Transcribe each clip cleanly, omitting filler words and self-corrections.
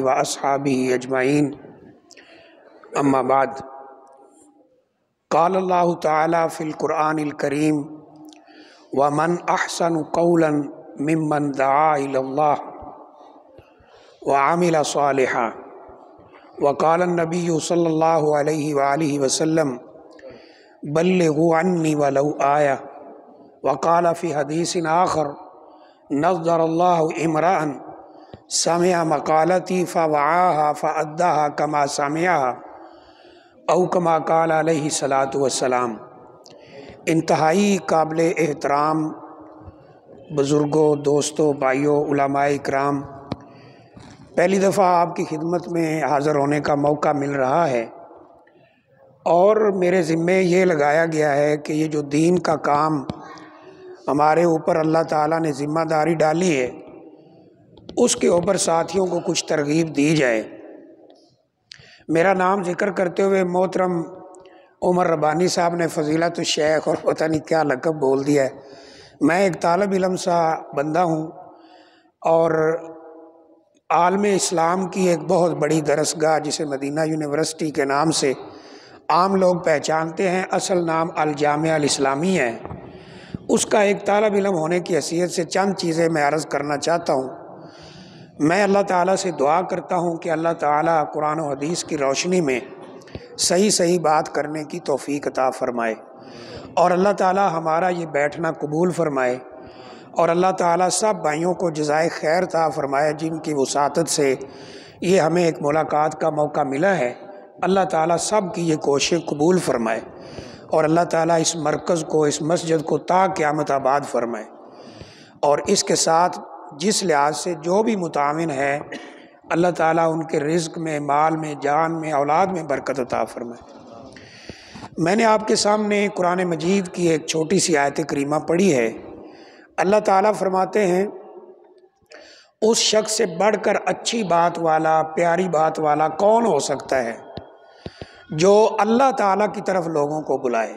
وأصحابه أجمعين أما بعد قال الله تعالى في القرآن الكريم ومن أحسن قولا ممن دعا إلى الله وعمل صالحا وقال النبي صلى الله عليه وآله وسلم بلغوا عني ولو آية وقال في حديث آخر نظر الله امرأ سمع مقالتي فوعاها فأداها كما سمعها او كما قال علیہ الصلاۃ والسلام۔ انتہائی قابل احترام بزرگوں، دوستوں، بھائیوں، علماء اکرام، پہلی دفعہ آپ کی خدمت میں حاضر ہونے کا موقع مل رہا ہے اور میرے ذمے یہ لگایا گیا ہے کہ یہ جو دین کا کام ہمارے اوپر اللہ تعالیٰ نے ذمہ داری ڈالی ہے اس کے اوپر ساتھیوں کو کچھ ترغیب دی جائے۔ میرا نام ذکر کرتے ہوئے محترم عمر ربانی صاحب نے فضیلت الشیخ اور پتہ نہیں کیا لقب بول دیا ہے۔ میں ایک طالب علم سا بندہ ہوں اور عالم اسلام کی ایک بہت بڑی درسگاہ جسے مدینہ یونیورسٹی کے نام سے عام لوگ پہچانتے ہیں، اصل نام الجامعہ الاسلامیہ ہے، اس کا ایک طالب علم ہونے کی حیثیت سے چند چیزیں میں عرض کرنا چاہتا ہوں۔ میں اللہ تعالیٰ سے دعا کرتا ہوں کہ اللہ تعالیٰ قرآن و حدیث کی روشنی میں صحیح بات کرنے کی توفیق عطا فرمائے اور اللہ تعالیٰ ہمارا یہ بیٹھنا قبول فرمائے اور اللہ تعالیٰ سب بھائیوں کو جزائے خیر عطا فرمائے جن کی وساطت سے یہ ہمیں ایک ملاقات کا موقع ملا ہے۔ اللہ تعالیٰ سب کی یہ کوشش قبول فرمائے اور اللہ تعالیٰ اس مرکز کو، اس مسجد کو تا قیامت آباد فرمائے اور اس کے ساتھ جس لحاظ سے جو بھی متعاون ہے اللہ تعالیٰ ان کے رزق میں، مال میں، جان میں، اولاد میں برکت عطا فرمائے۔ میں نے آپ کے سامنے قرآن مجید کی ایک چھوٹی سی آیت کریمہ پڑھی ہے۔ اللہ تعالیٰ فرماتے ہیں اس شخص سے بڑھ کر اچھی بات والا، پیاری بات والا کون ہو سکتا ہے جو اللہ تعالیٰ کی طرف لوگوں کو بلائے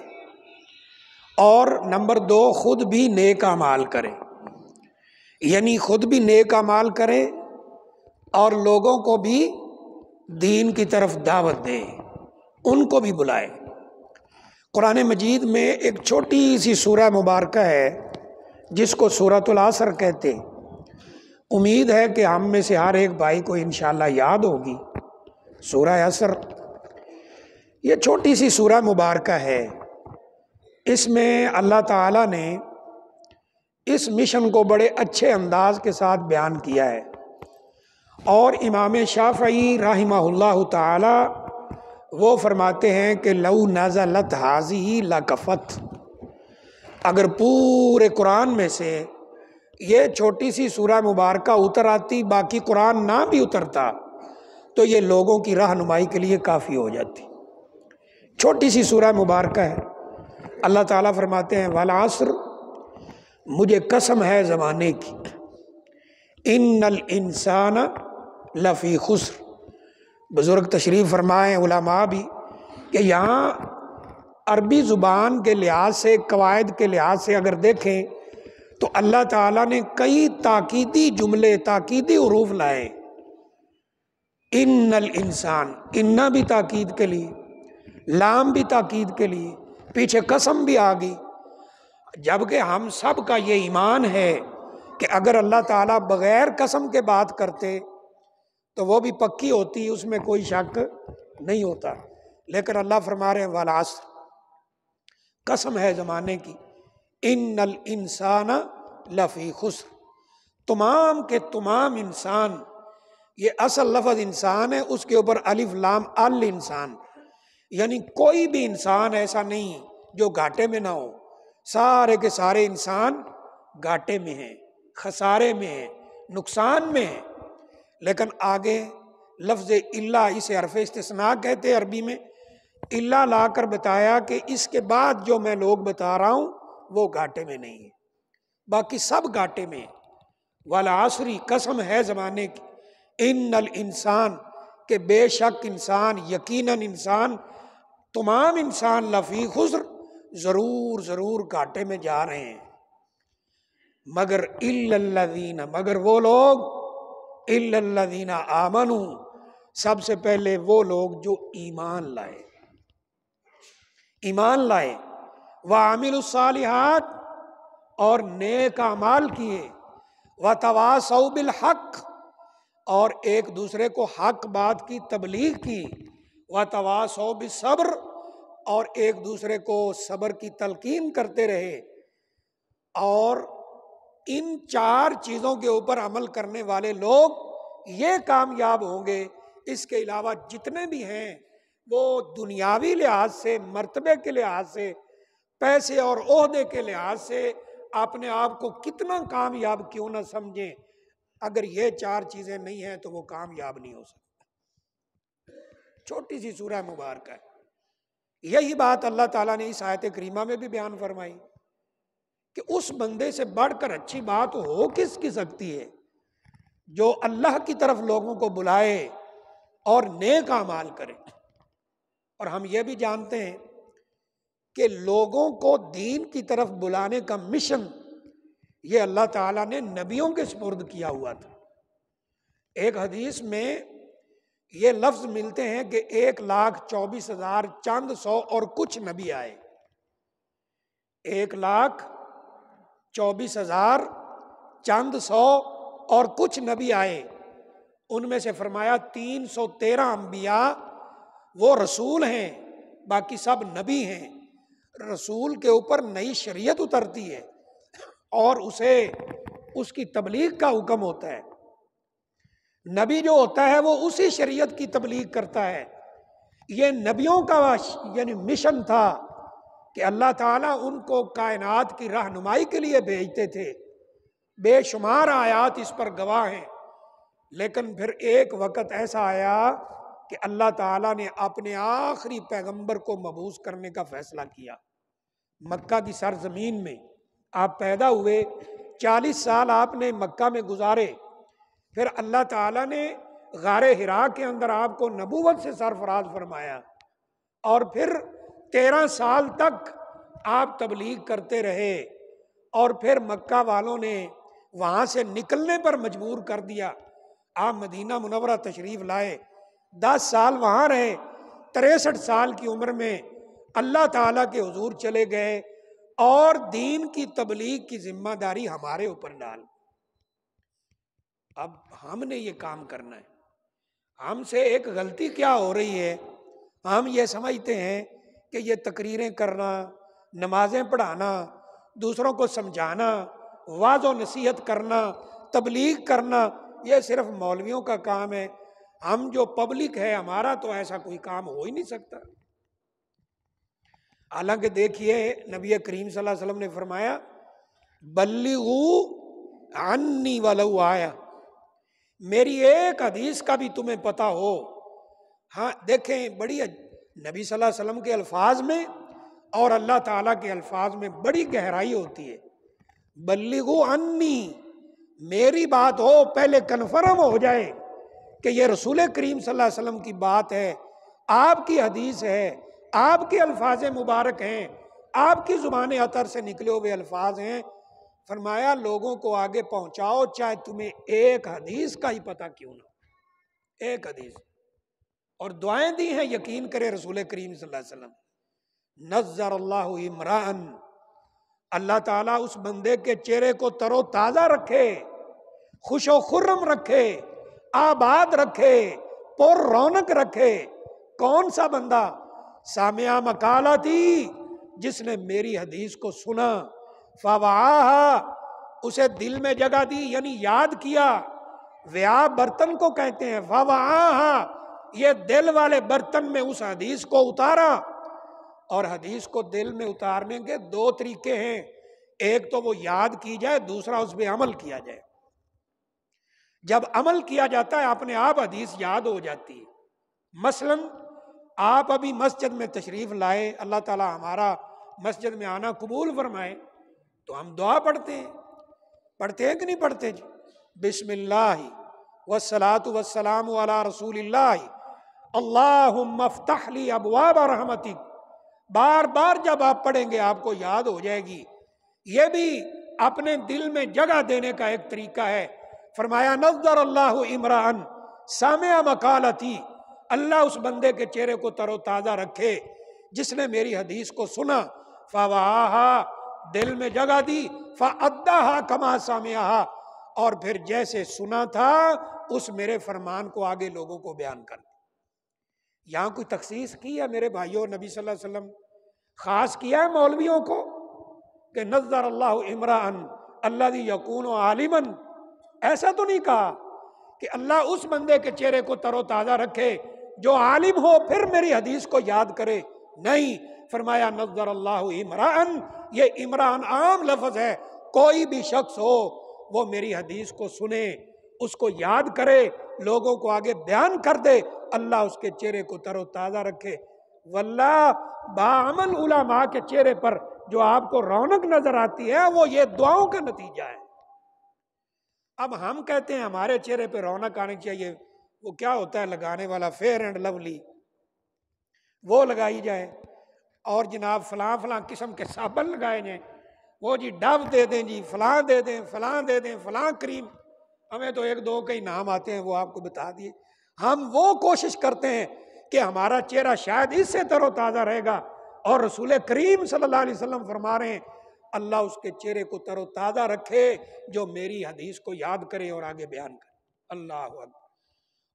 اور نمبر 2 خود بھی نیک اعمال کرے، یعنی خود بھی نیک اعمال کرے اور لوگوں کو بھی دین کی طرف دعوت دے، ان کو بھی بلائے۔ قرآن مجید میں ایک چھوٹی سی سورہ مبارکہ ہے جس کو سورۃ العصر کہتے ہیں۔ امید ہے کہ ہم میں سے ہر ایک بھائی کو انشاءاللہ یاد ہوگی سورہ عصر۔ یہ چھوٹی سی سورہ مبارکہ ہے، اس میں اللہ تعالیٰ نے اس مشن کو بڑے اچھے انداز کے ساتھ بیان کیا ہے اور امام شافعی رحمہ اللہ تعالی وہ فرماتے ہیں کہ لو نزلت ہذہ لکفت، اگر پورے قرآن میں سے یہ چھوٹی سی سورہ مبارکہ اتر آتی، باقی قرآن نہ بھی اترتا تو یہ لوگوں کی رہنمائی کے لیے کافی ہو جاتی۔ چھوٹی سی سورہ مبارکہ ہے۔ اللہ تعالیٰ فرماتے ہیں والعصر، مجھے قسم ہے زمانے کی، ان الانسان لفی خسر۔ بزرگ تشریف فرمائیں، علماء بھی، کہ یہاں عربی زبان کے لحاظ سے، قواعد کے لحاظ سے اگر دیکھیں تو اللہ تعالیٰ نے کئی تاکیدی جملے، تاکیدی حروف لائے۔ ان الانسان، انہ بھی تاکید کے لیے، لام بھی تاکید کے لیے، پیچھے قسم بھی آ گئی، جبکہ ہم سب کا یہ ایمان ہے کہ اگر اللہ تعالیٰ بغیر قسم کے بات کرتے تو وہ بھی پکی ہوتی، اس میں کوئی شک نہیں ہوتا، لیکن اللہ فرما رہے ہیں والعصر، قسم ہے زمانے کی، ان الانسان لفی خسر، تمام کے تمام انسان، یہ اصل لفظ انسان ہے، اس کے اوپر الف لام الانسان، یعنی کوئی بھی انسان ایسا نہیں جو گھاٹے میں نہ ہو، سارے کے سارے انسان گھاٹے میں ہیں، خسارے میں ہیں، نقصان میں ہیں۔ لیکن آگے لفظ الا، اسے حرف استثناء کہتے ہیں عربی میں، الا لا کر بتایا کہ اس کے بعد جو میں لوگ بتا رہا ہوں وہ گھاٹے میں نہیں ہے، باقی سب گھاٹے میں ہیں۔ والعصر، قسم ہے زمانے کی، ان الانسان، کہ بے شک انسان، یقیناً انسان، تمام انسان لفی خسر، ضرور ضرور گھاٹے میں جا رہے ہیں، مگر الا الذین، مگر وہ لوگ الا الذین آمنوا، سب سے پہلے وہ لوگ جو ایمان لائے، ایمان لائے، وعملوا الصالحات، اور نیک اعمال کیے، وتواصوا بالحق، اور ایک دوسرے کو حق بات کی تبلیغ کی، وتواصوا بالصبر، اور ایک دوسرے کو صبر کی تلقین کرتے رہے۔ اور ان چار چیزوں کے اوپر عمل کرنے والے لوگ یہ کامیاب ہوں گے۔ اس کے علاوہ جتنے بھی ہیں وہ دنیاوی لحاظ سے، مرتبے کے لحاظ سے، پیسے اور عہدے کے لحاظ سے اپنے آپ کو کتنا کامیاب کیوں نہ سمجھیں، اگر یہ چار چیزیں نہیں ہیں تو وہ کامیاب نہیں ہو سکتے۔ چھوٹی سی سورہ مبارکہ ہے، یہی بات اللہ تعالیٰ نے اس آیت کریمہ میں بھی بیان فرمائی کہ اس بندے سے بڑھ کر اچھی بات ہو کس کی سکتی ہے جو اللہ کی طرف لوگوں کو بلائے اور نیک اعمال کرے۔ اور ہم یہ بھی جانتے ہیں کہ لوگوں کو دین کی طرف بلانے کا مشن یہ اللہ تعالیٰ نے نبیوں کے سپرد کیا ہوا تھا۔ ایک حدیث میں یہ لفظ ملتے ہیں کہ 1,24,000 چند سو اور کچھ نبی آئے، 1,24,000 چند سو اور کچھ نبی آئے، ان میں سے فرمایا 313 انبیاء وہ رسول ہیں، باقی سب نبی ہیں۔ رسول کے اوپر نئی شریعت اترتی ہے اور اسے اس کی تبلیغ کا حکم ہوتا ہے۔ نبی جو ہوتا ہے وہ اسی شریعت کی تبلیغ کرتا ہے۔ یہ نبیوں کا یعنی مشن تھا کہ اللہ تعالیٰ ان کو کائنات کی رہنمائی کے لیے بھیجتے تھے۔ بے شمار آیات اس پر گواہ ہیں، لیکن پھر ایک وقت ایسا آیا کہ اللہ تعالیٰ نے اپنے آخری پیغمبر کو مبعوث کرنے کا فیصلہ کیا۔ مکہ کی سرزمین میں آپ پیدا ہوئے، 40 سال آپ نے مکہ میں گزارے، پھر اللہ تعالیٰ نے غار حرا کے اندر آپ کو نبوت سے سرفراز فرمایا، اور پھر 13 سال تک آپ تبلیغ کرتے رہے، اور پھر مکہ والوں نے وہاں سے نکلنے پر مجبور کر دیا۔ آپ مدینہ منورہ تشریف لائے، 10 سال وہاں رہے، 63 سال کی عمر میں اللہ تعالیٰ کے حضور چلے گئے، اور دین کی تبلیغ کی ذمہ داری ہمارے اوپر ڈال۔ اب ہم نے یہ کام کرنا ہے۔ ہم سے ایک غلطی کیا ہو رہی ہے، ہم یہ سمجھتے ہیں کہ یہ تقریریں کرنا، نمازیں پڑھانا، دوسروں کو سمجھانا، واعظ و نصیحت کرنا، تبلیغ کرنا، یہ صرف مولویوں کا کام ہے۔ ہم جو پبلک ہے ہمارا تو ایسا کوئی کام ہو ہی نہیں سکتا۔ حالانکہ دیکھیے نبی کریم صلی اللہ علیہ وسلم نے فرمایا بلغوا عنی ولو آیا، میری ایک حدیث کا بھی تمہیں پتہ ہو۔ ہاں دیکھیں، بڑی نبی صلی اللہ علیہ وسلم کے الفاظ میں اور اللہ تعالیٰ کے الفاظ میں بڑی گہرائی ہوتی ہے۔ بلغوا عنی، میری بات ہو، پہلے کنفرم ہو جائے کہ یہ رسول کریم صلی اللہ علیہ وسلم کی بات ہے، آپ کی حدیث ہے، آپ کے الفاظ مبارک ہیں، آپ کی زبان عطر سے نکلے ہوئے الفاظ ہیں۔ فرمایا لوگوں کو آگے پہنچاؤ، چاہے تمہیں ایک حدیث کا ہی پتہ کیوں نہ، ایک حدیث۔ اور دعائیں دی ہیں، یقین کرے رسول کریم صلی اللہ علیہ وسلم، نظر اللہ عمران، اللہ تعالیٰ اس بندے کے چہرے کو تر و تازہ رکھے، خوش و خرم رکھے، آباد رکھے، پر رونق رکھے۔ کون سا بندہ؟ سامعہ مقالتی، جس نے میری حدیث کو سنا، فوعاہا، اسے دل میں جگہ دی یعنی یاد کیا۔ وعاء برتن کو کہتے ہیں، فوعاہا، یہ دل والے برتن میں اس حدیث کو اتارا۔ اور حدیث کو دل میں اتارنے کے 2 طریقے ہیں، ایک تو وہ یاد کی جائے، دوسرا اس پہ عمل کیا جائے۔ جب عمل کیا جاتا ہے اپنے آپ حدیث یاد ہو جاتی ہے۔ مثلاً آپ ابھی مسجد میں تشریف لائے، اللہ تعالیٰ ہمارا مسجد میں آنا قبول فرمائے، تو ہم دعا پڑھتے ہیں کہ نہیں پڑھتے جی؟ بسم اللہ والصلاۃ والسلام علی رسول اللہ، اللہم افتح لی ابواب رحمتک۔ بار بار جب آپ پڑھیں گے آپ کو یاد ہو جائے گی۔ یہ بھی اپنے دل میں جگہ دینے کا ایک طریقہ ہے۔ فرمایا نظر اللہ عمران سامع مقالتی، اللہ اس بندے کے چہرے کو تر و تازہ رکھے جس نے میری حدیث کو سنا، فوعاہا دل میں جگہ دی، فاداہا کما سامعہا اور پھر جیسے سنا تھا اس میرے فرمان کو آگے لوگوں کو بیان کر دیا۔ یہاں کوئی تخصیص کی ہے میرے بھائیوں، نبی صلی اللہ علیہ وسلم خاص کیا ہے مولویوں کو کہ نظر اللہ عمران الذی یکون عالما، ایسا تو نہیں کہا کہ اللہ اس بندے کے چہرے کو تر و تازہ رکھے جو عالم ہو پھر میری حدیث کو یاد کرے، نہیں، فرمایا نظر اللہ عمران، یہ عمران عام لفظ ہے، کوئی بھی شخص ہو وہ میری حدیث کو سنے، اس کو یاد کرے، لوگوں کو آگے بیان کر دے، اللہ اس کے چہرے کو تر و تازہ رکھے۔ واللہ باعمل علماء کے چہرے پر جو آپ کو رونق نظر آتی ہے وہ یہ دعاؤں کا نتیجہ ہے۔ اب ہم کہتے ہیں ہمارے چہرے پہ رونق آنی چاہیے، وہ کیا ہوتا ہے لگانے والا فیئر اینڈ لولی، وہ لگائی جائے، اور جناب فلاں فلاں قسم کے صابن لگائے جائیں، وہ جی ڈو دے دیں، جی فلاں دے دیں، فلاں دے دیں، فلاں کریم، ہمیں تو ایک دو کئی نام آتے ہیں وہ آپ کو بتا دیے۔ ہم وہ کوشش کرتے ہیں کہ ہمارا چہرہ شاید اس سے تر و تازہ رہے گا، اور رسول کریم صلی اللہ علیہ وسلم فرما رہے ہیں اللہ اس کے چہرے کو تر و تازہ رکھے جو میری حدیث کو یاد کرے اور آگے بیان کرے۔ اللہ اکبر۔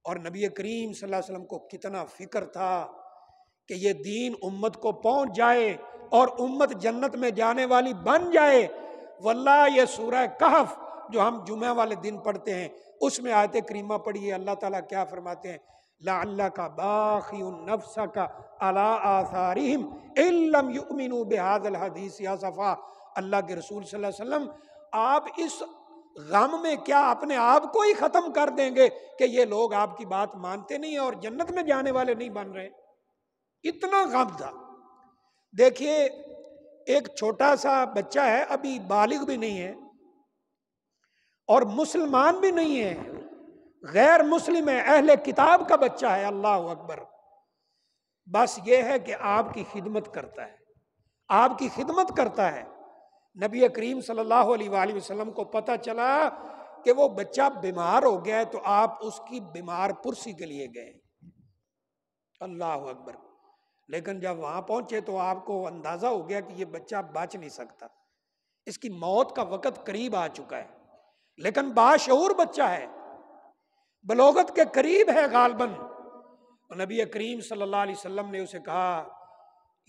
اور نبی کریم صلی اللہ علیہ وسلم کو کتنا فکر تھا کہ یہ دین امت کو پہنچ جائے اور امت جنت میں جانے والی بن جائے۔ واللہ یہ سورہ کہف جو ہم جمعہ والے دن پڑھتے ہیں اس میں آیت کریمہ پڑھیے، اللہ تعالیٰ کیا فرماتے ہیں، لعلک باخع نفسک علی آثارہم ان لم یؤمنوا بہذا الحدیث اسفا۔ اللہ کے رسول صلی اللہ علیہ وسلم آپ اس غم میں کیا اپنے آپ کو ہی ختم کر دیں گے کہ یہ لوگ آپ کی بات مانتے نہیں ہیں اور جنت میں جانے والے نہیں بن رہے؟ اتنا غم تھا۔ دیکھیے ایک چھوٹا سا بچہ ہے، ابھی بالغ بھی نہیں ہے اور مسلمان بھی نہیں ہے، غیر مسلم ہے، اہل کتاب کا بچہ ہے، اللہ اکبر، بس یہ ہے کہ آپ کی خدمت کرتا ہے، آپ کی خدمت کرتا ہے۔ نبی کریم صلی اللہ علیہ وآلہ وسلم کو پتہ چلا کہ وہ بچہ بیمار ہو گیا ہے تو آپ اس کی بیمار پرسی کے لیے گئے، اللہ اکبر۔ لیکن جب وہاں پہنچے تو آپ کو اندازہ ہو گیا کہ یہ بچہ بچ نہیں سکتا، اس کی موت کا وقت قریب آ چکا ہے، لیکن باشعور بچہ ہے، بلوغت کے قریب ہے غالباً۔ نبی کریم صلی اللہ علیہ وسلم نے اسے کہا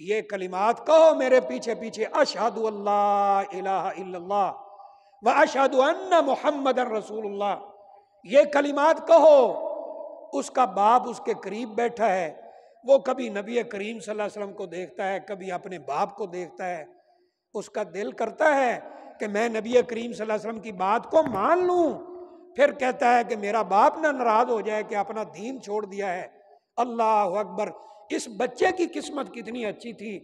یہ کلمات کہو میرے پیچھے پیچھے، اشہد اللہ الہ الا اللہ واشہد ان محمد رسول اللہ، یہ کلمات کہو۔ اس کا باپ اس کے قریب بیٹھا ہے، وہ کبھی نبی کریم صلی اللہ علیہ وسلم کو دیکھتا ہے، کبھی اپنے باپ کو دیکھتا ہے، اس کا دل کرتا ہے کہ میں نبی کریم صلی اللہ علیہ وسلم کی بات کو مان لوں، پھر کہتا ہے کہ میرا باپ نہ ناراض ہو جائے کہ اپنا دین چھوڑ دیا ہے۔ اللہ اکبر۔ اس بچے کی قسمت کتنی اچھی تھی،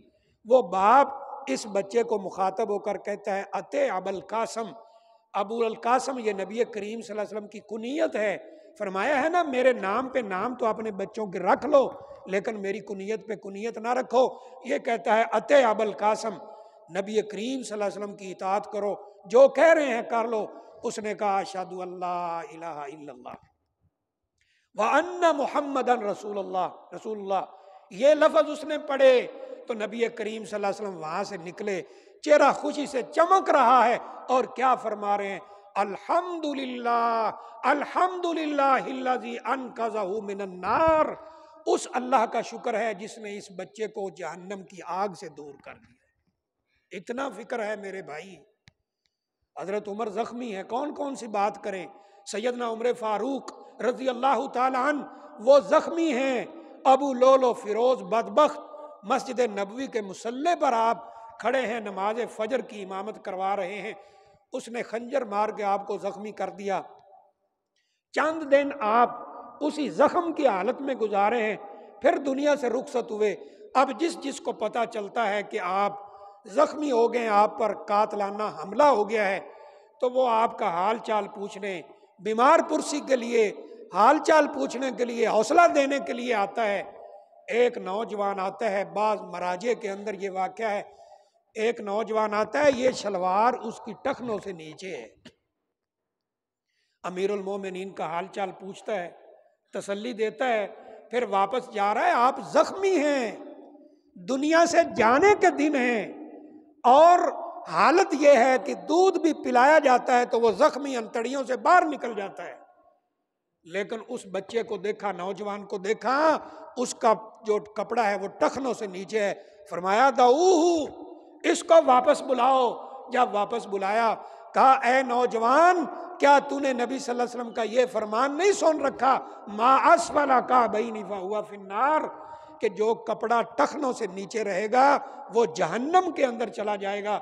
وہ باپ اس بچے کو مخاطب ہو کر کہتا ہے اتے ابو القاسم، ابو القاسم یہ نبی کریم صلی اللہ علیہ وسلم کی کنیت ہے، فرمایا ہے نا میرے نام پہ نام تو اپنے بچوں کے رکھ لو لیکن میری کنیت پہ کنیت نہ رکھو۔ یہ کہتا ہے اتے ابو القاسم، نبی کریم صلی اللہ علیہ وسلم کی اطاعت کرو، جو کہہ رہے ہیں کر لو۔ اس نے کہا اشہد اللہ الہ الا اللہ وَأَنَّ مُحَمَّدًا رسول اللہ، یہ لفظ اس نے پڑھے تو نبی کریم صلی اللہ علیہ وسلم وہاں سے نکلے، چہرہ خوشی سے چمک رہا ہے، اور کیا فرما رہے ہیں، الحمدللہ الحمدللہ الذی انقذہ من النار، اس اللہ کا شکر ہے جس نے اس بچے کو جہنم کی آگ سے دور کر دیا۔ اتنا فکر ہے میرے بھائی۔ حضرت عمر زخمی ہے، کون کون سی بات کریں، سیدنا عمر فاروق رضی اللہ تعالی عنہ وہ زخمی ہیں، ابو لولو فیروز بدبخت مسجد نبوی کے مصلی پر آپ کھڑے ہیں، نماز فجر کی امامت کروا رہے ہیں، اس نے خنجر مار کے آپ کو زخمی کر دیا۔ چند دن آپ اسی زخم کی حالت میں گزارے ہیں، پھر دنیا سے رخصت ہوئے۔ اب جس کو پتہ چلتا ہے کہ آپ زخمی ہو گئے، آپ پر قاتلانہ حملہ ہو گیا ہے، تو وہ آپ کا حال چال پوچھنے، بیمار پرسی کے لیے حال چال پوچھنے کے لیے، حوصلہ دینے کے لیے آتا ہے۔ ایک نوجوان آتا ہے، بعض مراجع کے اندر یہ واقعہ ہے، ایک نوجوان آتا ہے، یہ شلوار اس کی ٹخنوں سے نیچے ہے، امیر المومنین کا حال چال پوچھتا ہے، تسلی دیتا ہے، پھر واپس جا رہا ہے۔ آپ زخمی ہیں، دنیا سے جانے کے دن ہیں، اور حالت یہ ہے کہ دودھ بھی پلایا جاتا ہے تو وہ زخمی انتڑیوں سے باہر نکل جاتا ہے۔ لیکن اس بچے کو دیکھا، نوجوان کو دیکھا، اس کا جو کپڑا ہے وہ ٹخنوں سے نیچے ہے۔ فرمایا دعوہ، اس کو واپس بلاؤ۔ جب واپس بلایا، کہا اے نوجوان، کیا تو نے نبی صلی اللہ علیہ وسلم کا یہ فرمان نہیں سن رکھا، ما اسفل کعبین فہو فی النار، کہ جو کپڑا ٹخنوں سے نیچے رہے گا وہ جہنم کے اندر چلا جائے گا،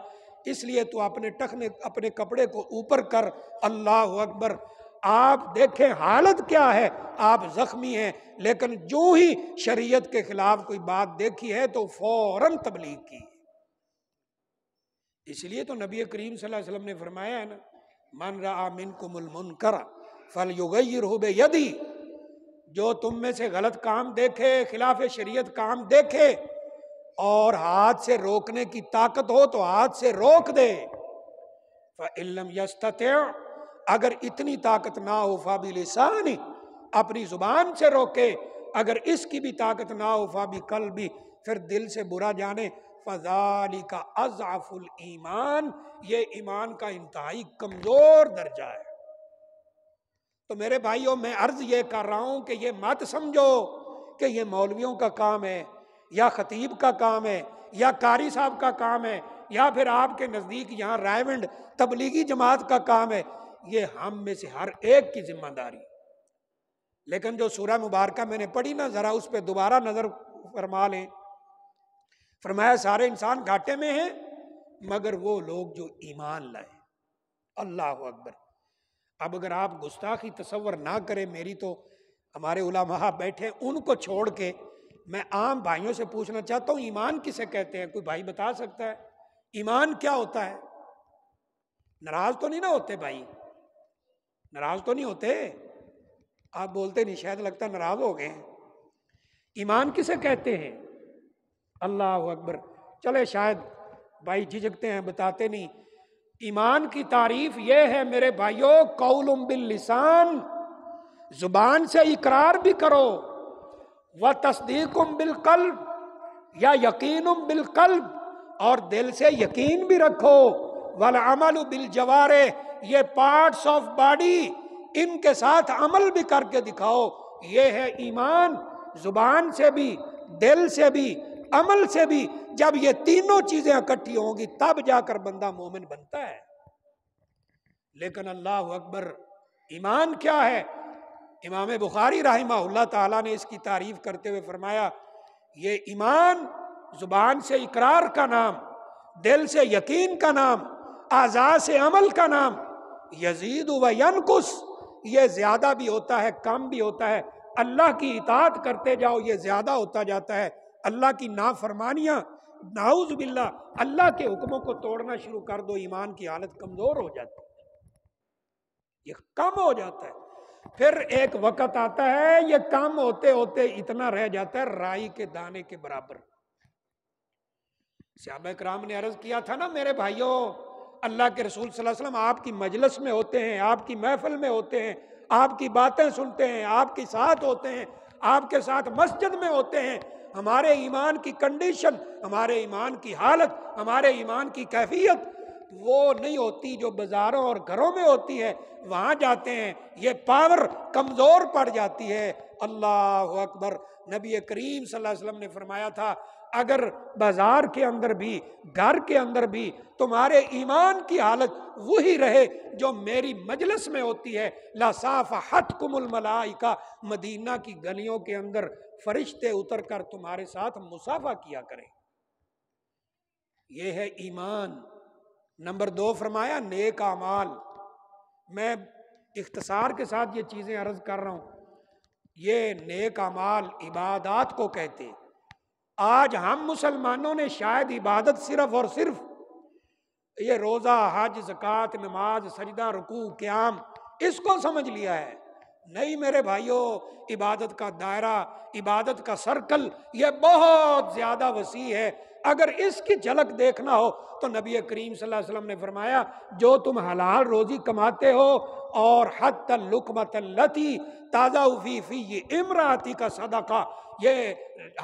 اس لیے تو اپنے کپڑے کو اوپر کر۔ اللہ اکبر۔ آپ دیکھیں حالت کیا ہے، آپ زخمی ہیں، لیکن جو ہی شریعت کے خلاف کوئی بات دیکھی ہے تو فوراً تبلیغ کی۔ اس لیے تو نبی کریم صلی اللہ علیہ وسلم نے فرمایا ہے نا، من رأى منکم المنکر فلیغیرہ بیدی، جو تم میں سے غلط کام دیکھے، خلاف شریعت کام دیکھے، اور ہاتھ سے روکنے کی طاقت ہو تو ہاتھ سے روک دے۔ فإن لم یستطع، اگر اتنی طاقت نہ ہو، فبلسانہ، اپنی زبان سے روکے، اگر اس کی بھی طاقت نہ ہو، فبقلبہ، پھر دل سے برا جانے، فذالک اضعف الایمان، یہ ایمان کا انتہائی کمزور درجہ ہے۔ تو میرے بھائیوں، میں عرض یہ کر رہا ہوں کہ یہ مت سمجھو کہ یہ مولویوں کا کام ہے، یا خطیب کا کام ہے، یا قاری صاحب کا کام ہے، یا پھر آپ کے نزدیک یہاں رائے تبلیغی جماعت کا کام ہے۔ یہ ہم میں سے ہر ایک کی ذمہ داری۔ لیکن جو سورہ مبارکہ میں نے پڑھی نا، ذرا اس پہ دوبارہ نظر فرما لیں۔ فرمایا سارے انسان گھاٹے میں ہیں مگر وہ لوگ جو ایمان لائے۔ اللہ اکبر۔ اب اگر آپ گستاخی تصور نہ کریں میری، تو ہمارے علماء بیٹھے، ان کو چھوڑ کے میں عام بھائیوں سے پوچھنا چاہتا ہوں، ایمان کسے کہتے ہیں؟ کوئی بھائی بتا سکتا ہے ایمان کیا ہوتا ہے؟ ناراض تو نہیں نہ ہوتے بھائی؟ ناراض تو نہیں ہوتے؟ آپ بولتے نہیں، شاید لگتا ناراض ہو گئے ہیں۔ ایمان کسے کہتے ہیں؟ اللہ اکبر۔ چلے شاید بھائی جھجکتے ہیں، بتاتے نہیں۔ ایمان کی تعریف یہ ہے میرے بھائیوں، قول باللسان، زبان سے اقرار بھی کرو، وتصدیق بالقلب، یا یقین بالقلب، اور دل سے یقین بھی رکھو، والعمل بالجوارح، یہ پارٹس آف باڈی، ان کے ساتھ عمل بھی کر کے دکھاؤ۔ یہ ہے ایمان، زبان سے بھی، دل سے بھی، عمل سے بھی۔ جب یہ تینوں چیزیں اکٹھی ہوں گی تب جا کر بندہ مومن بنتا ہے۔ لیکن اللہ اکبر، ایمان کیا ہے؟ امام بخاری رحمہ اللہ تعالیٰ نے اس کی تعریف کرتے ہوئے فرمایا، یہ ایمان زبان سے اقرار کا نام، دل سے یقین کا نام، اعضاء سے عمل کا نام، یزید و ینقص، یہ زیادہ بھی ہوتا ہے کم بھی ہوتا ہے۔ اللہ کی اطاعت کرتے جاؤ، یہ زیادہ ہوتا جاتا ہے۔ اللہ کی نافرمانیاں، نعوذ باللہ، اللہ کے حکموں کو توڑنا شروع کر دو، ایمان کی حالت کمزور ہو جاتی ہے، یہ کم ہو جاتا ہے۔ پھر ایک وقت آتا ہے یہ کم ہوتے ہوتے اتنا رہ جاتا ہے رائی کے دانے کے برابر۔ صحابہ کرام نے عرض کیا تھا نا میرے بھائیوں، اللہ کے رسول صلی اللہ علیہ وسلم آپ کی مجلس میں ہوتے ہیں، آپ کی محفل میں ہوتے ہیں، آپ کی باتیں سنتے ہیں، آپ کے ساتھ ہوتے ہیں، آپ کے ساتھ مسجد میں ہوتے ہیں۔ ہمارے ایمان کی کنڈیشن، ہمارے ایمان کی حالت، ہمارے ایمان کی کیفیت وہ نہیں ہوتی جو بازاروں اور گھروں میں ہوتی ہے۔ وہاں جاتے ہیں یہ پاور کمزور پڑ جاتی ہے۔ اللہ اکبر۔ نبی کریم صلی اللہ علیہ وسلم نے فرمایا تھا، اگر بازار کے اندر بھی، گھر کے اندر بھی تمہارے ایمان کی حالت وہی رہے جو میری مجلس میں ہوتی ہے، لصافحتکم الملائکہ، مدینہ کی گلیوں کے اندر فرشتے اتر کر تمہارے ساتھ مصافحہ کیا کریں۔ یہ ہے ایمان۔ نمبر 2 فرمایا نیک اعمال۔ میں اختصار کے ساتھ یہ چیزیں عرض کر رہا ہوں، یہ نیک اعمال عبادات کو کہتے ہیں۔ آج ہم مسلمانوں نے شاید عبادت صرف اور صرف یہ روزہ، حج، زکوٰۃ، نماز، سجدہ، رکوع، قیام، اس کو سمجھ لیا ہے۔ نہیں میرے بھائیوں، عبادت کا دائرہ، عبادت کا سرکل یہ بہت زیادہ وسیع ہے۔ اگر اس کی جھلک دیکھنا ہو تو نبی کریم صلی اللہ علیہ وسلم نے فرمایا جو تم حلال روزی کماتے ہو اور حتی اللقمۃ التی تازہ فی امراتی کا صدقہ، یہ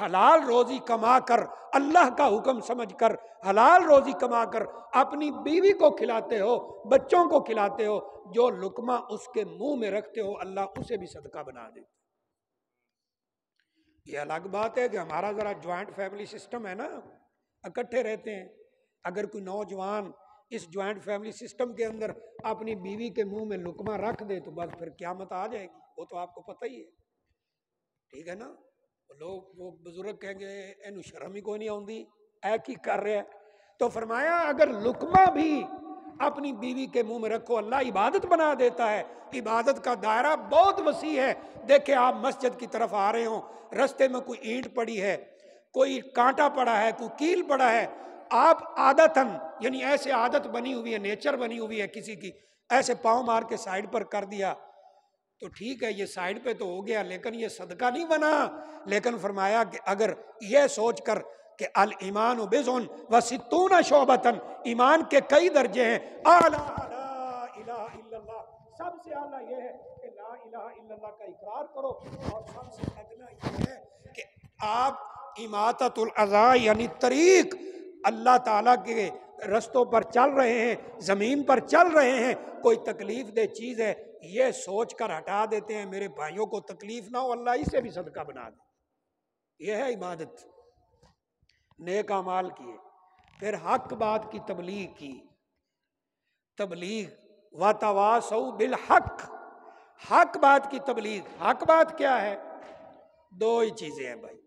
حلال روزی کما کر اللہ کا حکم سمجھ کر حلال روزی کما کر اپنی بیوی کو کھلاتے ہو، بچوں کو کھلاتے ہو، جو لقمہ اس کے منہ میں رکھتے ہو اللہ اسے بھی صدقہ بنا دے۔ یہ الگ بات ہے کہ ہمارا ذرا جوائنٹ فیملی سسٹم ہے نا، اکٹھے رہتے ہیں، اگر کوئی نوجوان اس جوائنٹ فیملی سسٹم کے اندر اپنی بیوی کے منہ میں لقمہ رکھ دے تو بس پھر قیامت آ جائے گی، وہ تو آپ کو پتہ ہی ہے، ٹھیک ہے نا؟ لوگ وہ بزرگ کہیں گے اینو شرم ہی کوئی نہیں آؤندی، اے کی کر رہے ہیں؟ تو فرمایا اگر لقمہ بھی اپنی بیوی کے منہ میں رکھو اللہ عبادت بنا دیتا ہے۔ عبادت کا دائرہ بہت وسیع ہے۔ دیکھیں آپ مسجد کی طرف آ رہے ہوں، رستے میں کوئی اینٹ پڑی ہے، کوئی کانٹا پڑا ہے، کوئی کیل پڑا ہے، آپ عادتاً یعنی ایسے عادت بنی ہوئی ہے، نیچر بنی ہوئی ہے کسی کی، ایسے پاؤں مار کے سائڈ پر کر دیا تو ٹھیک ہے یہ سائڈ پہ تو ہو گیا لیکن یہ صدقہ نہیں بنا۔ لیکن فرمایا کہ اگر یہ سوچ کر کہ الایمان بضع و ستون شعبۃ، ایمان کے کئی درجے ہیں، اعلیٰ لا الہ الا اللہ، سب سے اعلیٰ یہ ہے کہ لا الہ الا اللہ کا اقرار کرو، اور سب سے ادنا یہ ہے کہ آپ اماطۃ الاذی یعنی طریق اللہ تعالیٰ کے رستوں پر چل رہے ہیں، زمین پر چل رہے ہیں، کوئی تکلیف دہ چیز ہے یہ سوچ کر ہٹا دیتے ہیں میرے بھائیوں کو تکلیف نہ ہو اللہ اسے بھی صدقہ بنا دے۔ یہ ہے عبادت، نیک اعمال کیے۔ پھر حق بات کی تبلیغ کی، تبلیغ وتواصوا بالحق، حق بات کی تبلیغ۔ حق بات کیا ہے؟ دو ہی چیزیں ہیں بھائی،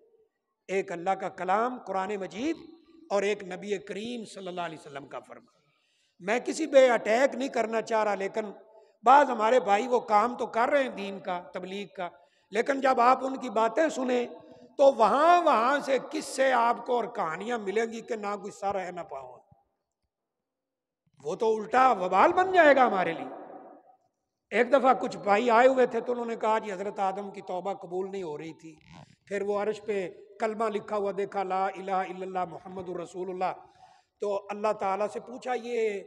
ایک اللہ کا کلام قرآن مجید اور ایک نبی کریم صلی اللہ علیہ وسلم کا فرمان۔ میں کسی پہ اٹیک نہیں کرنا چاہ رہا، لیکن بعض ہمارے بھائی وہ کام تو کر رہے ہیں دین کا، تبلیغ کا، لیکن جب آپ ان کی باتیں سنیں تو وہاں سے کس سے آپ کو اور کہانیاں ملیں گی کہ نہ کوئی سر ہے نہ پاؤں، وہ تو الٹا وبال بن جائے گا ہمارے لیے۔ ایک دفعہ کچھ بھائی آئے ہوئے تھے تو انہوں نے کہا جی حضرت آدم کی توبہ قبول نہیں ہو رہی تھی، پھر وہ عرش پہ کلمہ لکھا ہوا دیکھا لا الہ الا اللہ محمد الرسول اللہ، تو اللہ تعالیٰ سے پوچھا یہ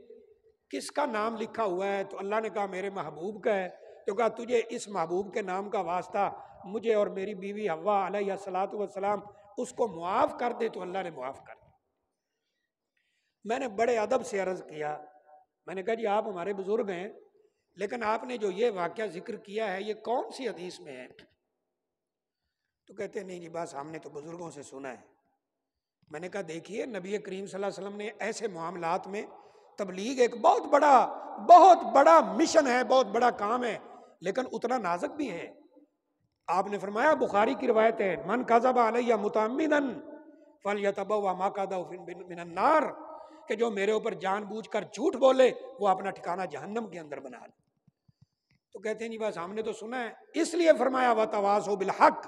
کس کا نام لکھا ہوا ہے؟ تو اللہ نے کہا میرے محبوب کا ہے۔ تو کہا تجھے اس محبوب کے نام کا واسطہ مجھے اور میری بیوی حوا علیہ الصلوۃ والسلام اس کو معاف کر دے، تو اللہ نے معاف کر دیا۔ میں نے بڑے ادب سے عرض کیا، میں نے کہا جی آپ ہمارے بزرگ ہیں لیکن آپ نے جو یہ واقعہ ذکر کیا ہے یہ کون سی حدیث میں ہے؟ تو کہتے ہیں نہیں جی بس ہم نے تو بزرگوں سے سنا ہے۔ میں نے کہا دیکھیے نبی کریم صلی اللہ علیہ وسلم نے ایسے معاملات میں تبلیغ ایک بہت بڑا مشن ہے، بہت بڑا کام ہے، لیکن اتنا نازک بھی ہے۔ آپ نے فرمایا بخاری کی روایت ہے من کذب علی متعمدا فلیتبوأ مقعدہ من النار، کہ جو میرے اوپر جان بوجھ کر جھوٹ بولے وہ اپنا ٹھکانہ جہنم کے اندر بنا لے۔ تو کہتے ہیں جی بس ہم نے تو سنا ہے، اس لیے فرمایا وتواصوا بالحق۔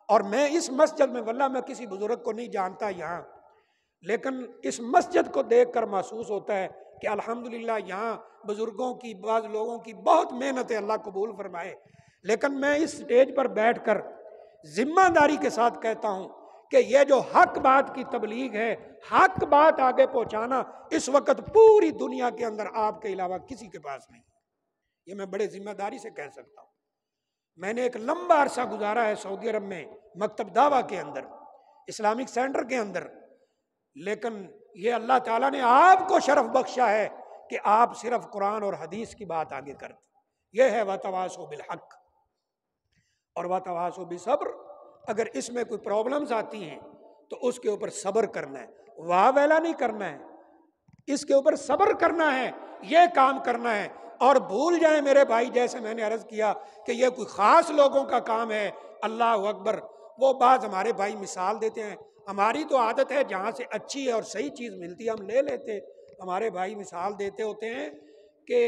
اور میں اس مسجد میں واللہ میں کسی بزرگ کو نہیں جانتا یہاں، لیکن اس مسجد کو دیکھ کر محسوس ہوتا ہے کہ الحمدللہ یہاں بزرگوں کی بعض لوگوں کی بہت محنت ہے، اللہ قبول فرمائے۔ لیکن میں اس سٹیج پر بیٹھ کر ذمہ داری کے ساتھ کہتا ہوں کہ یہ جو حق بات کی تبلیغ ہے، حق بات آگے پہنچانا، اس وقت پوری دنیا کے اندر آپ کے علاوہ کسی کے پاس نہیں، یہ میں بڑے ذمہ داری سے کہہ سکتا ہوں۔ میں نے ایک لمبا عرصہ گزارا ہے سعودی عرب میں مکتب دعویٰ کے اندر، اسلامک سینٹر کے اندر، لیکن یہ اللہ تعالیٰ نے آپ کو شرف بخشا ہے کہ آپ صرف قرآن اور حدیث کی بات آگے کرتے۔ یہ ہے وتواصوا بالحق اور وتواصوا بالصبر۔ اگر اس میں کوئی پرابلمز آتی ہیں تو اس کے اوپر صبر کرنا ہے، واہ ویلا نہیں کرنا ہے، اس کے اوپر صبر کرنا ہے، یہ کام کرنا ہے۔ اور بھول جائیں میرے بھائی، جیسے میں نے عرض کیا کہ یہ کوئی خاص لوگوں کا کام ہے، اللہ اکبر، وہ بعض ہمارے بھائی مثال دیتے ہیں، ہماری تو عادت ہے جہاں سے اچھی اور صحیح چیز ملتی ہے ہم لے لیتے، ہمارے بھائی مثال دیتے ہوتے ہیں کہ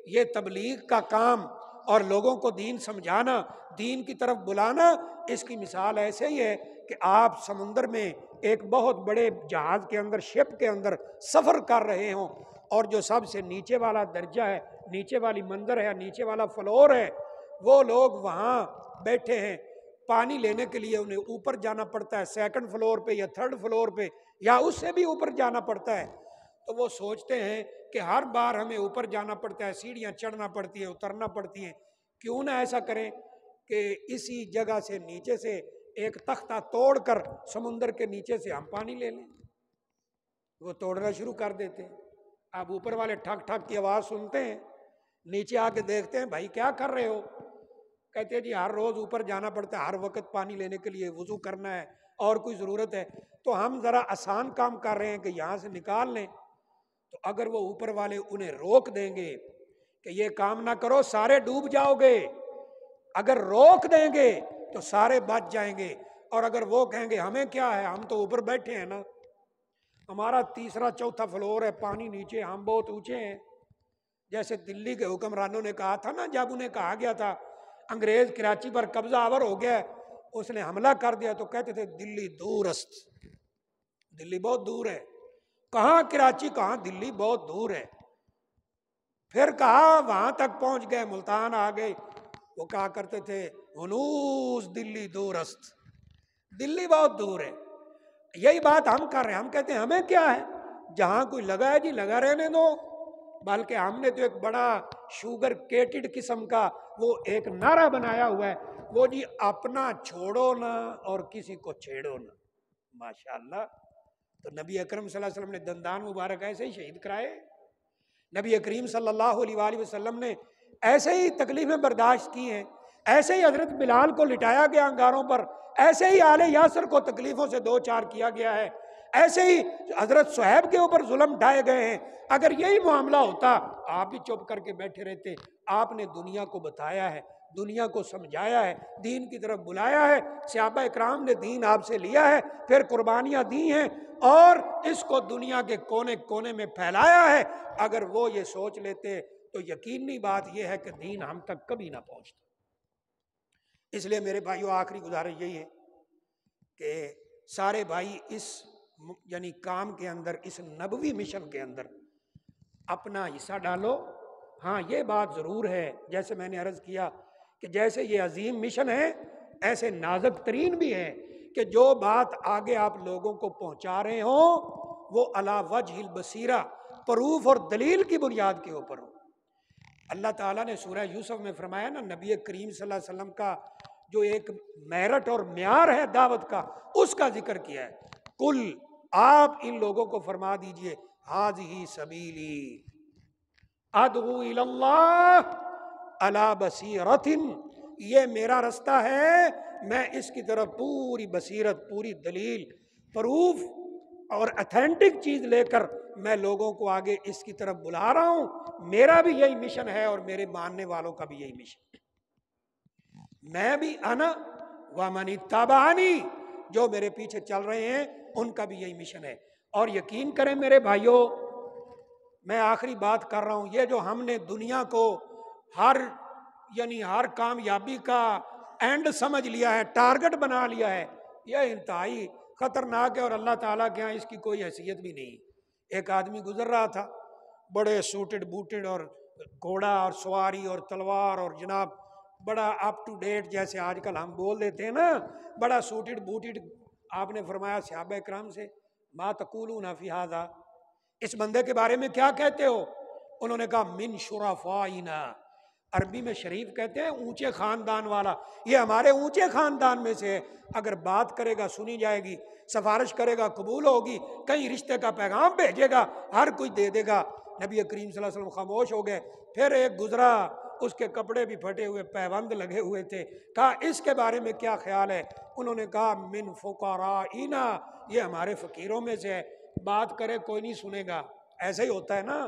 یہ تبلیغ کا کام اور لوگوں کو دین سمجھانا، دین کی طرف بلانا، اس کی مثال ایسے ہی ہے کہ آپ سمندر میں ایک بہت بڑے جہاز کے اندر، شپ کے اندر سفر کر رہے ہوں، اور جو سب سے نیچے والا درجہ ہے، نیچے والی منزل ہے، نیچے والا فلور ہے، وہ لوگ وہاں بیٹھے ہیں، پانی لینے کے لیے انہیں اوپر جانا پڑتا ہے، سیکنڈ فلور پہ یا تھرڈ فلور پہ یا اس سے بھی اوپر جانا پڑتا ہے، تو وہ سوچتے ہیں کہ ہر بار ہمیں اوپر جانا پڑتا ہے، سیڑھیاں چڑھنا پڑتی ہیں، اترنا پڑتی ہیں، کیوں نہ ایسا کریں کہ اسی جگہ سے نیچے سے ایک تختہ توڑ کر سمندر کے نیچے سے ہم پانی لے لیں۔ وہ توڑنا شروع کر دیتے ہیں۔ اب اوپر والے ٹھک ٹھک کی آواز سنتے ہیں، نیچے آ کے دیکھتے ہیں، بھائی کیا کر رہے ہو؟ کہتے ہیں جی ہر روز اوپر جانا پڑتا ہے، ہر وقت پانی لینے کے لیے وضو کرنا ہے اور کوئی ضرورت ہے تو ہم ذرا آسان کام کر رہے ہیں کہ یہاں سے نکال لیں۔ تو اگر وہ اوپر والے انہیں روک دیں گے کہ یہ کام نہ کرو سارے ڈوب جاؤ گے، اگر روک دیں گے تو سارے بچ جائیں گے، اور اگر وہ کہیں گے ہمیں کیا ہے، ہم تو اوپر بیٹھے ہیں نا، ہمارا تیسرا چوتھا فلور ہے، پانی نیچے، ہم بہت اونچے ہیں۔ جیسے دلی کے حکمرانوں نے کہا تھا نا، جب انہیں کہا گیا تھا انگریز کراچی پر قبضہ آور ہو گیا، اس نے حملہ کر دیا، تو کہتے تھے دلی دور است، دلی بہت دور ہے، کہاں کراچی کہاں دلی بہت دور ہے۔ پھر کہا وہاں تک پہنچ گئے، ملتان آ گئے، وہ کہا کرتے تھے ہنوز دلی دور است، دلی بہت دور ہے۔ یہی بات ہم کر رہے ہیں، ہم کہتے ہیں ہمیں کیا ہے، جہاں کوئی لگا ہے جی لگا رہنے دو، بلکہ ہم نے تو ایک بڑا شوگر کیٹڈ قسم کا وہ ایک نعرہ بنایا ہوا ہے، وہ جی اپنا چھوڑو نہ اور کسی کو چھیڑو نہ۔ ماشاءاللہ، تو نبی اکرم صلی اللہ علیہ وسلم نے دندان مبارک ایسے ہی شہید کرائے، نبی کریم صلی اللہ علیہ وآلہ وسلم نے ایسے ہی تکلیفیں برداشت کی ہیں، ایسے ہی حضرت بلال کو لٹایا گیا انگاروں پر، ایسے ہی آل یاسر کو تکلیفوں سے دو چار کیا گیا ہے، ایسے ہی حضرت صہیب کے اوپر ظلم ڈھائے گئے ہیں۔ اگر یہی معاملہ ہوتا آپ بھی چپ کر کے بیٹھے رہتے، آپ نے دنیا کو بتایا ہے، دنیا کو سمجھایا ہے، دین کی طرف بلایا ہے، صحابہ اکرام نے دین آپ سے لیا ہے، پھر قربانیاں دی ہیں اور اس کو دنیا کے کونے کونے میں پھیلایا ہے۔ اگر وہ یہ سوچ لیتے تو یقینی بات یہ ہے کہ دین ہم تک کبھی نہ پہنچتا۔ اس لیے میرے بھائیوں، آخری گزارش یہی ہے کہ سارے بھائی اس یعنی کام کے اندر، اس نبوی مشن کے اندر اپنا حصہ ڈالو۔ ہاں یہ بات ضرور ہے، جیسے میں نے عرض کیا کہ جیسے یہ عظیم مشن ہے، ایسے نازک ترین بھی ہے کہ جو بات آگے آپ لوگوں کو پہنچا رہے ہوں وہ علی وجہ البصیرہ، پروف اور دلیل کی بنیاد کے اوپر ہو۔ اللہ تعالیٰ نے سورہ یوسف میں فرمایا نا، نبی کریم صلی اللہ علیہ وسلم کا جو ایک میرٹ اور معیار ہے دعوت کا، اس کا ذکر کیا ہے۔ کل، آپ ان لوگوں کو فرما دیجئے، ھذہ سبیلی ادعو الی اللہ علی بصیرۃ، یہ میرا رستہ ہے، میں اس کی طرف پوری بصیرت، پوری دلیل، پروف اور اتھینٹک چیز لے کر میں لوگوں کو آگے اس کی طرف بلا رہا ہوں۔ میرا بھی یہی مشن ہے اور میرے ماننے والوں کا بھی یہی مشن ہے۔ میں بھی، انا ومن اتبعنی، جو میرے پیچھے چل رہے ہیں ان کا بھی یہی مشن ہے۔ اور یقین کریں میرے بھائیوں، میں آخری بات کر رہا ہوں، یہ جو ہم نے دنیا کو ہر کامیابی کا اینڈ سمجھ لیا ہے، ٹارگٹ بنا لیا ہے، یہ انتہائی خطرناک ہے اور اللہ تعالیٰ کے ہاں اس کی کوئی حیثیت بھی نہیں۔ ایک آدمی گزر رہا تھا، بڑے سوٹڈ بوٹڈ، اور گھوڑا اور سواری اور تلوار، اور جناب بڑا اپ ٹو ڈیٹ، جیسے آج کل ہم بول دیتے ہیں نا، بڑا سوٹڈ بوٹڈ۔ آپ نے فرمایا صحابہ کرام سے، ما تقولون فی ھذا، اس بندے کے بارے میں کیا کہتے ہو؟ انہوں نے کہا من شرفائنا، عربی میں شریف کہتے ہیں اونچے خاندان والا، یہ ہمارے اونچے خاندان میں سے ہے، اگر بات کرے گا سنی جائے گی، سفارش کرے گا قبول ہوگی، کہیں رشتے کا پیغام بھیجے گا ہر کوئی دے دے گا۔ نبی کریم صلی اللہ علیہ وسلم خاموش ہو گئے۔ پھر ایک گزرا، اس کے کپڑے بھی پھٹے ہوئے، پیبند لگے ہوئے تھے، کہا اس کے بارے میں کیا خیال ہے؟ انہوں نے کہا من فقرائنا، یہ ہمارے فقیروں میں سے ہے، بات کرے کوئی نہیں سنے گا۔ ایسے ہی ہوتا ہے نا،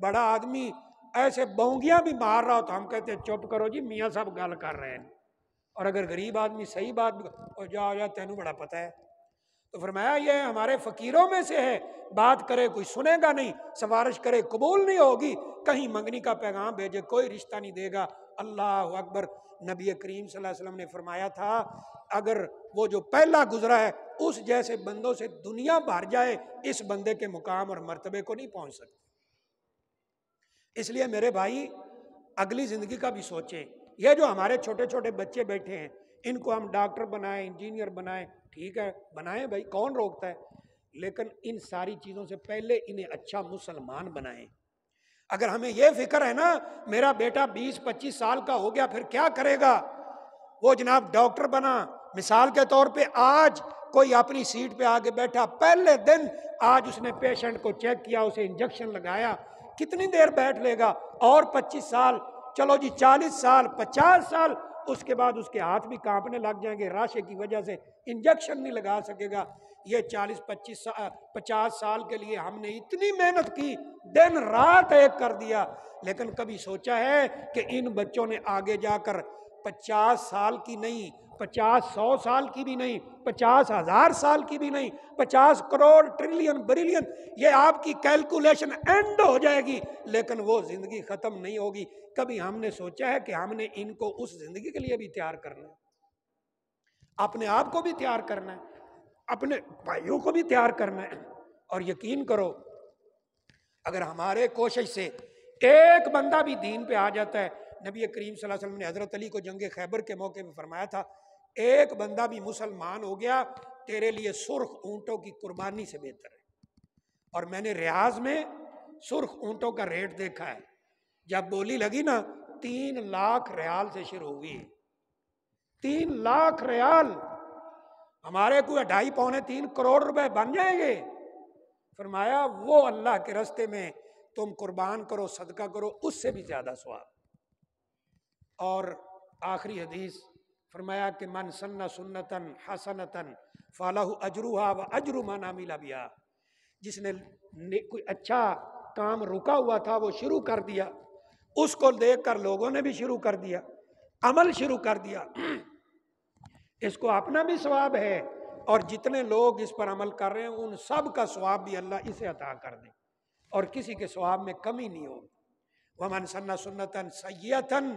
بڑا آدمی ایسے بونگیاں بھی مار رہا ہو تو ہم کہتے ہیں چپ کرو جی، میاں صاحب گل کر رہے ہیں، اور اگر غریب آدمی صحیح بات بھی جا تینوں بڑا پتہ ہے، تو فرمایا یہ ہمارے فقیروں میں سے ہے، بات کرے کوئی سنے گا نہیں، سفارش کرے قبول نہیں ہوگی، کہیں منگنی کا پیغام بھیجے کوئی رشتہ نہیں دے گا۔ اللہ اکبر۔ نبی کریم صلی اللہ علیہ وسلم نے فرمایا تھا اگر وہ جو پہلا گزرا ہے اس جیسے بندوں سے دنیا بھر جائے، اس بندے کے مقام اور مرتبے کو نہیں پہنچ سکتے۔ اس لیے میرے بھائی، اگلی زندگی کا بھی سوچیں۔ یہ جو ہمارے چھوٹے چھوٹے بچے بیٹھے ہیں، ان کو ہم ڈاکٹر بنائیں، انجینئر بنائیں، ٹھیک ہے بنائیں بھائی، کون روکتا ہے، لیکن ان ساری چیزوں سے پہلے انہیں اچھا مسلمان بنائیں۔ اگر ہمیں یہ فکر ہے نا میرا بیٹا 20-25 سال کا ہو گیا پھر کیا کرے گا، وہ جناب ڈاکٹر بنا، مثال کے طور پہ آج کوئی اپنی سیٹ پہ آگے بیٹھا، پہلے دن آج اس نے پیشنٹ کو چیک کیا، اسے انجیکشن لگایا، کتنی دیر بیٹھ لے گا، اور 25 سال، چلو جی 40 سال، 50 سال، اس کے بعد اس کے ہاتھ بھی کانپنے لگ جائیں گے، راشے کی وجہ سے انجیکشن نہیں لگا سکے گا۔ یہ 40-50 سال کے لیے ہم نے اتنی محنت کی، دن رات ایک کر دیا، لیکن کبھی سوچا ہے کہ ان بچوں نے آگے جا کر 50 سال کی نہیں، 50-100 سال کی بھی نہیں، 50,000 سال کی بھی نہیں، 50 کروڑ ٹریلین بریلین، یہ آپ کی کیلکولیشن اینڈ ہو جائے گی، لیکن وہ زندگی ختم نہیں ہوگی۔ کبھی ہم نے سوچا ہے کہ ہم نے ان کو اس زندگی کے لیے بھی تیار کرنا ہے، اپنے آپ کو بھی تیار کرنا ہے، اپنے بھائیوں کو بھی تیار کرنا ہے۔ اور یقین کرو اگر ہمارے کوشش سے ایک بندہ بھی دین پہ آ جاتا ہے، نبی کریم صلی اللہ علیہ وسلم نے حضرت علی کو جنگ خیبر کے موقع پہ فرمایا تھا، ایک بندہ بھی مسلمان ہو گیا تیرے لیے سرخ اونٹوں کی قربانی سے بہتر ہے۔ اور میں نے ریاض میں سرخ اونٹوں کا ریٹ دیکھا ہے، جب بولی لگی نا 3 لاکھ ریال سے شروع ہوئی، 3 لاکھ ریال، ہمارے کوئی 2.5-3 کروڑ روپے بن جائیں گے۔ فرمایا وہ اللہ کے راستے میں تم قربان کرو، صدقہ کرو، اس سے بھی زیادہ ثواب۔ اور آخری حدیث فرمایا کہ من سن سنتن حسنتن فلہ اجرھا واجر من عمل بھا، جس نے کوئی اچھا کام رکا ہوا تھا وہ شروع کر دیا، اس کو دیکھ کر لوگوں نے بھی شروع کر دیا، عمل شروع کر دیا، اس کو اپنا بھی ثواب ہے، اور جتنے لوگ اس پر عمل کر رہے ہیں ان سب کا ثواب بھی اللہ اسے عطا کر دے، اور کسی کے ثواب میں کمی نہیں ہوگی۔ وَمَنْ سَنَّ سُنَّةً سَيِّئَةً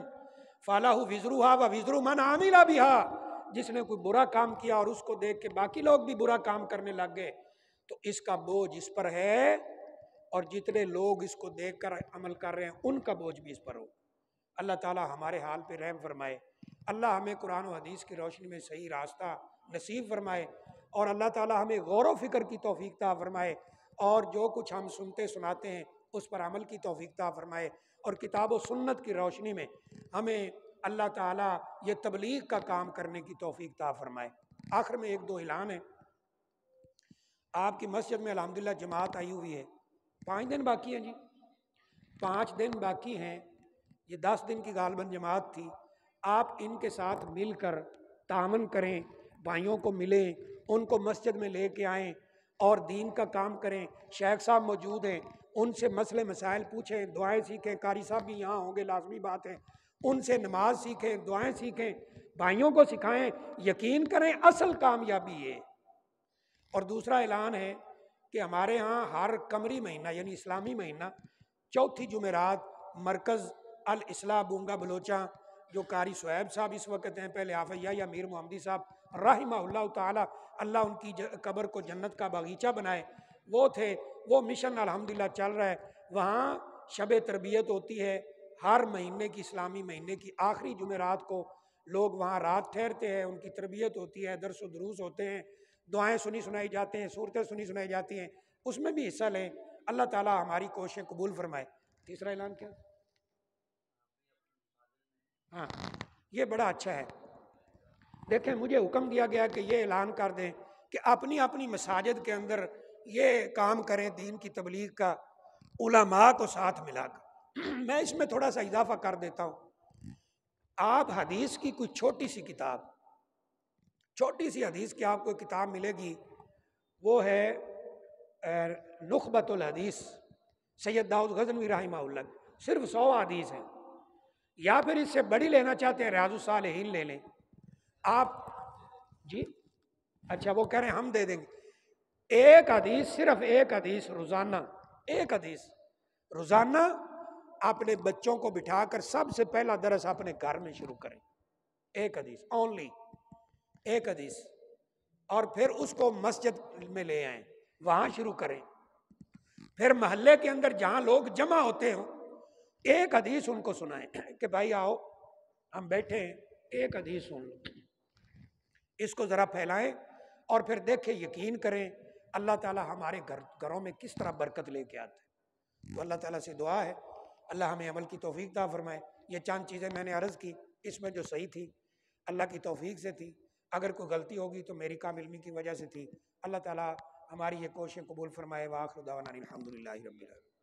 فَلَهُ وِزْرُهَا وَوِزْرُ مَنْ عَمِلَ بِهَا، جس نے کوئی برا کام کیا اور اس کو دیکھ کے باقی لوگ بھی برا کام کرنے لگ گئے تو اس کا بوجھ اس پر ہے، اور جتنے لوگ اس کو دیکھ کر عمل کر رہے ہیں ان کا بوجھ بھی اس پر ہو۔ اللہ تعالی ہمارے حال پہ رحم فرمائے، اللہ ہمیں قرآن و حدیث کی روشنی میں صحیح راستہ نصیب فرمائے، اور اللہ تعالی ہمیں غور و فکر کی توفیق عطا فرمائے، اور جو کچھ ہم سنتے سناتے ہیں اس پر عمل کی توفیق عطا فرمائے، اور کتاب و سنت کی روشنی میں ہمیں اللہ تعالی یہ تبلیغ کا کام کرنے کی توفیق عطا فرمائے۔ آخر میں 1-2 اعلان ہے۔ آپ کی مسجد میں الحمدللہ جماعت آئی ہوئی ہے، 5 دن باقی ہیں جی، 5 دن باقی ہیں، یہ 10 دن کی غالباً جماعت تھی، آپ ان کے ساتھ مل کر تعاون کریں، بھائیوں کو ملیں، ان کو مسجد میں لے کے آئیں اور دین کا کام کریں۔ شیخ صاحب موجود ہیں، ان سے مسئلے مسائل پوچھیں، دعائیں سیکھیں، قاری صاحب بھی یہاں ہوں گے، لازمی بات ہے، ان سے نماز سیکھیں، دعائیں سیکھیں، بھائیوں کو سکھائیں، یقین کریں اصل کامیابی ہے۔ اور دوسرا اعلان ہے کہ ہمارے ہاں ہر قمری مہینہ یعنی اسلامی مہینہ چوتھی جمعرات مرکز الاصلاح بونگا بلوچاں، جو قاری صہیب صاحب اس وقت ہیں، پہلے حافظ یا میر محمدی صاحب رحمہ اللہ تعالی، اللہ ان کی قبر کو جنت کا باغیچہ بنائے، وہ تھے، وہ مشن الحمدللہ چل رہا ہے، وہاں شب تربیت ہوتی ہے، ہر مہینے کی اسلامی مہینے کی آخری جمعرات کو لوگ وہاں رات ٹھہرتے ہیں، ان کی تربیت ہوتی ہے، درس و دروس ہوتے ہیں، دعائیں سنی سنائی جاتے ہیں، صورتیں سنی سنائی جاتی ہیں، اس میں بھی حصہ لیں، اللہ تعالی ہماری کوششیں قبول فرمائے۔ تیسرا اعلان کیا؟ ہاں یہ بڑا اچھا ہے، دیکھیں مجھے حکم دیا گیا کہ یہ اعلان کر دیں کہ اپنی اپنی مساجد کے اندر یہ کام کریں دین کی تبلیغ کا، علماء کو ساتھ ملا کر۔ میں اس میں تھوڑا سا اضافہ کر دیتا ہوں، آپ حدیث کی کوئی چھوٹی سی کتاب، چھوٹی سی حدیث کی آپ کو کتاب ملے گی، وہ ہے نخبۃ الحدیث سید داؤد غزنوی رحمہ اللہ، صرف 100 حدیث ہیں، یا پھر اس سے بڑی لینا چاہتے ہیں ریاض الصالحین لے لیں آپ جی، اچھا وہ کہہ رہے ہیں ہم دے دیں گے، ایک حدیث، صرف ایک حدیث روزانہ، ایک حدیث روزانہ اپنے بچوں کو بٹھا کر سب سے پہلا درس اپنے گھر میں شروع کریں، ایک حدیث اونلی، ایک حدیث، اور پھر اس کو مسجد میں لے آئیں، وہاں شروع کریں، پھر محلے کے اندر جہاں لوگ جمع ہوتے ہوں ایک حدیث ان کو سنائیں کہ بھائی آؤ ہم بیٹھے ہیں، ایک حدیث سن لو، اس کو ذرا پھیلائیں اور پھر دیکھیں، یقین کریں اللہ تعالیٰ ہمارے گھروں میں کس طرح برکت لے کے آتے ہیں۔ تو اللہ تعالیٰ سے دعا ہے اللہ ہمیں عمل کی توفیق عطا فرمائے۔ یہ چند چیزیں میں نے عرض کی، اس میں جو صحیح تھی اللہ کی توفیق سے تھی، اگر کوئی غلطی ہوگی تو میری کم علمی کی وجہ سے تھی۔ اللہ تعالیٰ ہماری یہ کوششیں قبول فرمائے۔ وآخر دعوانا الحمدللہ رب العالمین۔